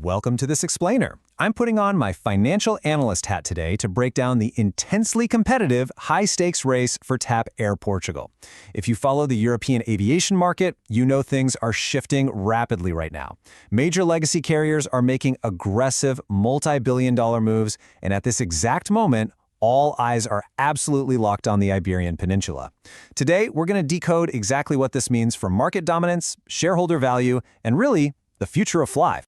Welcome to this explainer. I'm putting on my financial analyst hat today to break down the intensely competitive, high-stakes race for TAP Air Portugal. If you follow the European aviation market, you know things are shifting rapidly right now. Major legacy carriers are making aggressive, multi-billion-dollar moves, and at this exact moment, all eyes are absolutely locked on the Iberian Peninsula. Today, we're going to decode exactly what this means for market dominance, shareholder value, and really, the future of fly.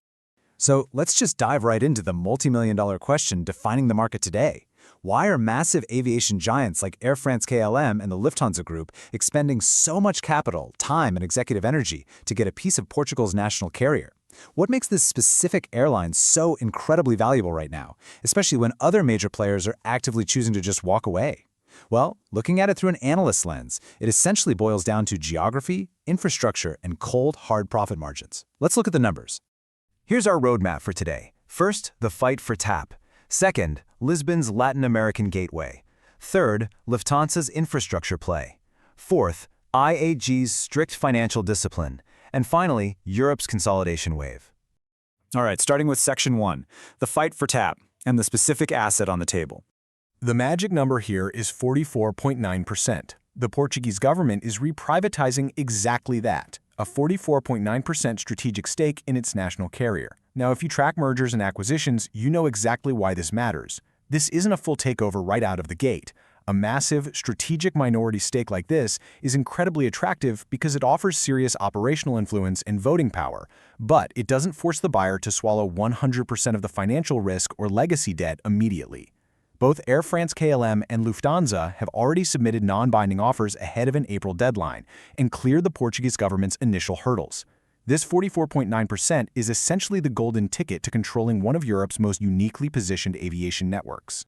So let's just dive right into the multi-million-dollar question defining the market today. Why are massive aviation giants like Air France-KLM and the Lufthansa Group expending so much capital, time, and executive energy to get a piece of Portugal's national carrier? What makes this specific airline so incredibly valuable right now, especially when other major players are actively choosing to just walk away? Well, looking at it through an analyst lens, it essentially boils down to geography, infrastructure, and cold, hard profit margins. Let's look at the numbers. Here's our roadmap for today. First, the fight for TAP. Second, Lisbon's Latin American gateway. Third, Lufthansa's infrastructure play. Fourth, IAG's strict financial discipline. And finally, Europe's consolidation wave. All right, starting with Section 1, the fight for TAP and the specific asset on the table. The magic number here is 44.9%. The Portuguese government is reprivatizing exactly that, a 44.9% strategic stake in its national carrier. Now, if you track mergers and acquisitions, you know exactly why this matters. This isn't a full takeover right out of the gate. A massive, strategic minority stake like this is incredibly attractive because it offers serious operational influence and voting power, but it doesn't force the buyer to swallow 100% of the financial risk or legacy debt immediately. Both Air France-KLM and Lufthansa have already submitted non-binding offers ahead of an April deadline and cleared the Portuguese government's initial hurdles. This 44.9% is essentially the golden ticket to controlling one of Europe's most uniquely positioned aviation networks.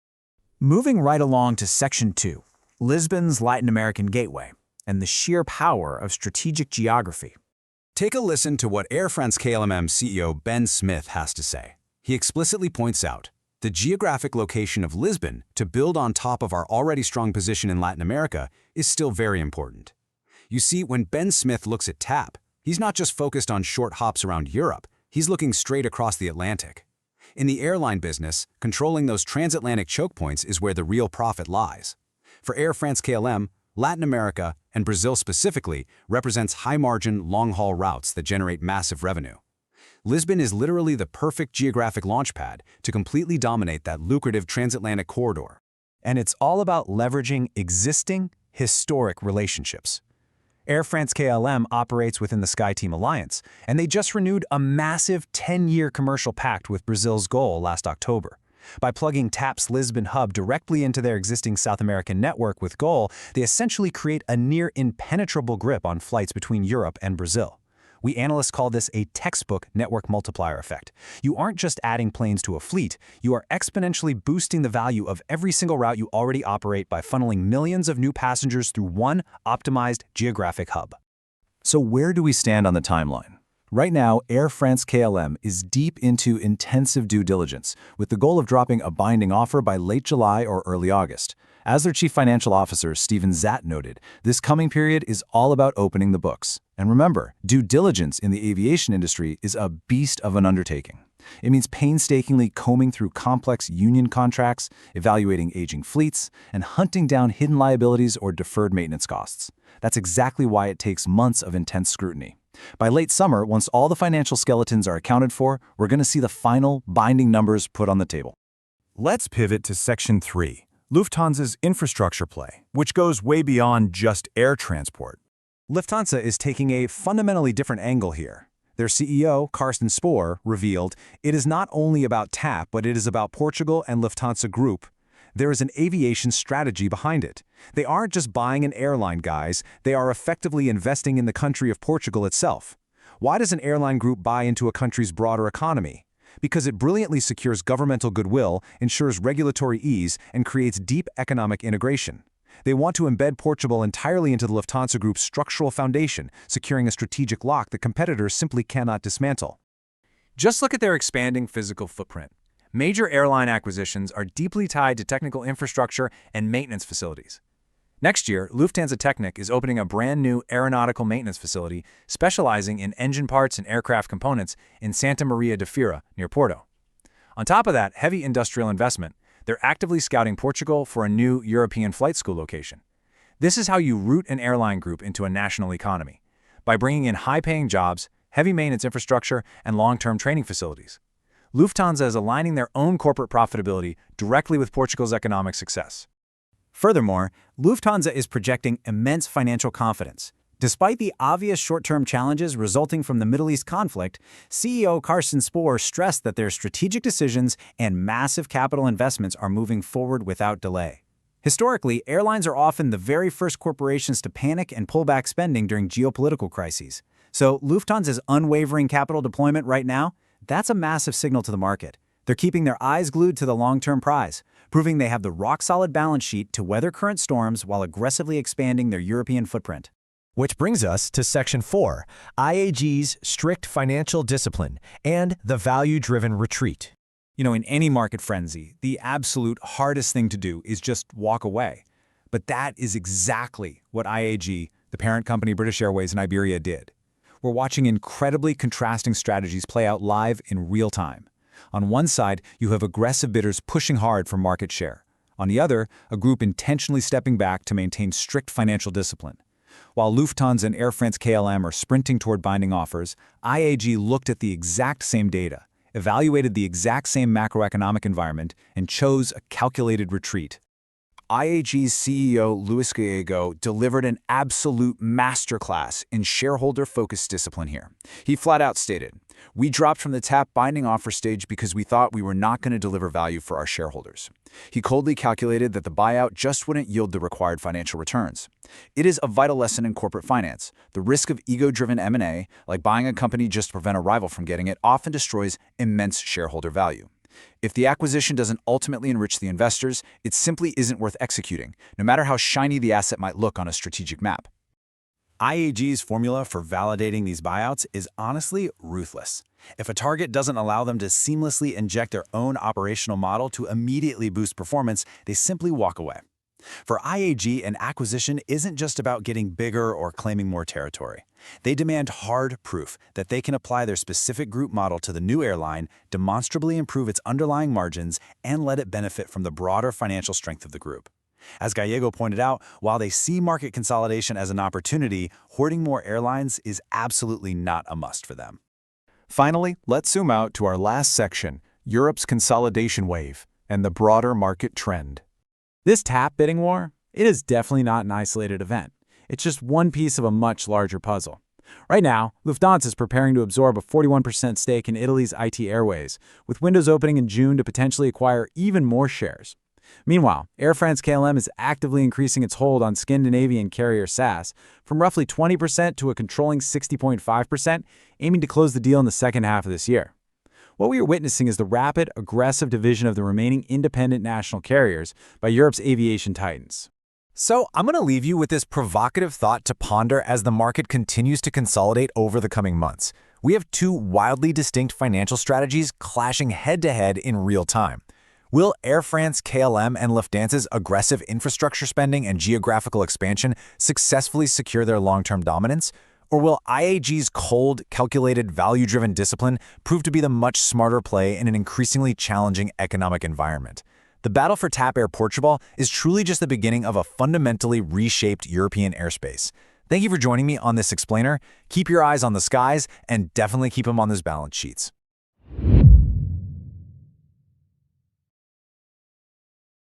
Moving right along to Section 2, Lisbon's Latin American gateway and the sheer power of strategic geography. Take a listen to what Air France-KLM CEO Ben Smith has to say. He explicitly points out, the geographic location of Lisbon to build on top of our already strong position in Latin America is still very important. You see, when Ben Smith looks at TAP, he's not just focused on short hops around Europe, he's looking straight across the Atlantic. In the airline business, controlling those transatlantic choke points is where the real profit lies. For Air France-KLM, Latin America, and Brazil specifically, represents high-margin, long-haul routes that generate massive revenue. Lisbon is literally the perfect geographic launchpad to completely dominate that lucrative transatlantic corridor. And it's all about leveraging existing, historic relationships. Air France-KLM operates within the SkyTeam Alliance, and they just renewed a massive 10-year commercial pact with Brazil's Gol last October. By plugging TAP's Lisbon hub directly into their existing South American network with Gol, they essentially create a near impenetrable grip on flights between Europe and Brazil. We analysts call this a textbook network multiplier effect. You aren't just adding planes to a fleet, you are exponentially boosting the value of every single route you already operate by funneling millions of new passengers through one optimized geographic hub. So where do we stand on the timeline? Right now, Air France-KLM is deep into intensive due diligence, with the goal of dropping a binding offer by late July or early August. As their chief financial officer, Steven Zatt, noted, this coming period is all about opening the books. And remember, due diligence in the aviation industry is a beast of an undertaking. It means painstakingly combing through complex union contracts, evaluating aging fleets, and hunting down hidden liabilities or deferred maintenance costs. That's exactly why it takes months of intense scrutiny. By late summer, once all the financial skeletons are accounted for, we're going to see the final, binding numbers put on the table. Let's pivot to Section 3, Lufthansa's infrastructure play, which goes way beyond just air transport. Lufthansa is taking a fundamentally different angle here. Their CEO, Carsten Spohr, revealed, it is not only about TAP, but it is about Portugal and Lufthansa Group. There is an aviation strategy behind it. They aren't just buying an airline, guys. They are effectively investing in the country of Portugal itself. Why does an airline group buy into a country's broader economy? Because it brilliantly secures governmental goodwill, ensures regulatory ease, and creates deep economic integration. They want to embed Portugal entirely into the Lufthansa Group's structural foundation, securing a strategic lock that competitors simply cannot dismantle. Just look at their expanding physical footprint. Major airline acquisitions are deeply tied to technical infrastructure and maintenance facilities. Next year, Lufthansa Technik is opening a brand new aeronautical maintenance facility specializing in engine parts and aircraft components in Santa Maria de Feira, near Porto. On top of that heavy industrial investment, they're actively scouting Portugal for a new European flight school location. This is how you root an airline group into a national economy, by bringing in high-paying jobs, heavy maintenance infrastructure, and long-term training facilities. Lufthansa is aligning their own corporate profitability directly with Portugal's economic success. Furthermore, Lufthansa is projecting immense financial confidence. Despite the obvious short-term challenges resulting from the Middle East conflict, CEO Carsten Spohr stressed that their strategic decisions and massive capital investments are moving forward without delay. Historically, airlines are often the very first corporations to panic and pull back spending during geopolitical crises. So Lufthansa's unwavering capital deployment right now, that's a massive signal to the market. They're keeping their eyes glued to the long-term prize, proving they have the rock-solid balance sheet to weather current storms while aggressively expanding their European footprint. Which brings us to Section 4, IAG's strict financial discipline and the value-driven retreat. In any market frenzy, the absolute hardest thing to do is just walk away. But that is exactly what IAG, the parent company British Airways and Iberia, did. We're watching incredibly contrasting strategies play out live in real time. On one side, you have aggressive bidders pushing hard for market share. On the other, a group intentionally stepping back to maintain strict financial discipline. While Lufthansa and Air France-KLM are sprinting toward binding offers, IAG looked at the exact same data, evaluated the exact same macroeconomic environment, and chose a calculated retreat. IAG's CEO Luis Gallego delivered an absolute masterclass in shareholder-focused discipline here. He flat out stated, "We dropped from the TAP binding offer stage because we thought we were not going to deliver value for our shareholders." He coldly calculated that the buyout just wouldn't yield the required financial returns. It is a vital lesson in corporate finance. The risk of ego-driven M&A, like buying a company just to prevent a rival from getting it, often destroys immense shareholder value. If the acquisition doesn't ultimately enrich the investors, it simply isn't worth executing, no matter how shiny the asset might look on a strategic map. IAG's formula for validating these buyouts is honestly ruthless. If a target doesn't allow them to seamlessly inject their own operational model to immediately boost performance, they simply walk away. For IAG, an acquisition isn't just about getting bigger or claiming more territory. They demand hard proof that they can apply their specific group model to the new airline, demonstrably improve its underlying margins, and let it benefit from the broader financial strength of the group. As Gallego pointed out, while they see market consolidation as an opportunity, hoarding more airlines is absolutely not a must for them. Finally, let's zoom out to our last section, Europe's consolidation wave and the broader market trend. This TAP bidding war, it is definitely not an isolated event. It's just one piece of a much larger puzzle. Right now, Lufthansa is preparing to absorb a 41% stake in Italy's IT Airways, with windows opening in June to potentially acquire even more shares. Meanwhile, Air France-KLM is actively increasing its hold on Scandinavian carrier SAS from roughly 20% to a controlling 60.5%, aiming to close the deal in the second half of this year. What we are witnessing is the rapid, aggressive division of the remaining independent national carriers by Europe's aviation titans. So I'm going to leave you with this provocative thought to ponder as the market continues to consolidate over the coming months. We have two wildly distinct financial strategies clashing head-to-head in real time. Will Air France-KLM and Lufthansa's aggressive infrastructure spending and geographical expansion successfully secure their long-term dominance? Or will IAG's cold, calculated, value-driven discipline prove to be the much smarter play in an increasingly challenging economic environment? The battle for TAP Air Portugal is truly just the beginning of a fundamentally reshaped European airspace. Thank you for joining me on this explainer. Keep your eyes on the skies and definitely keep them on those balance sheets.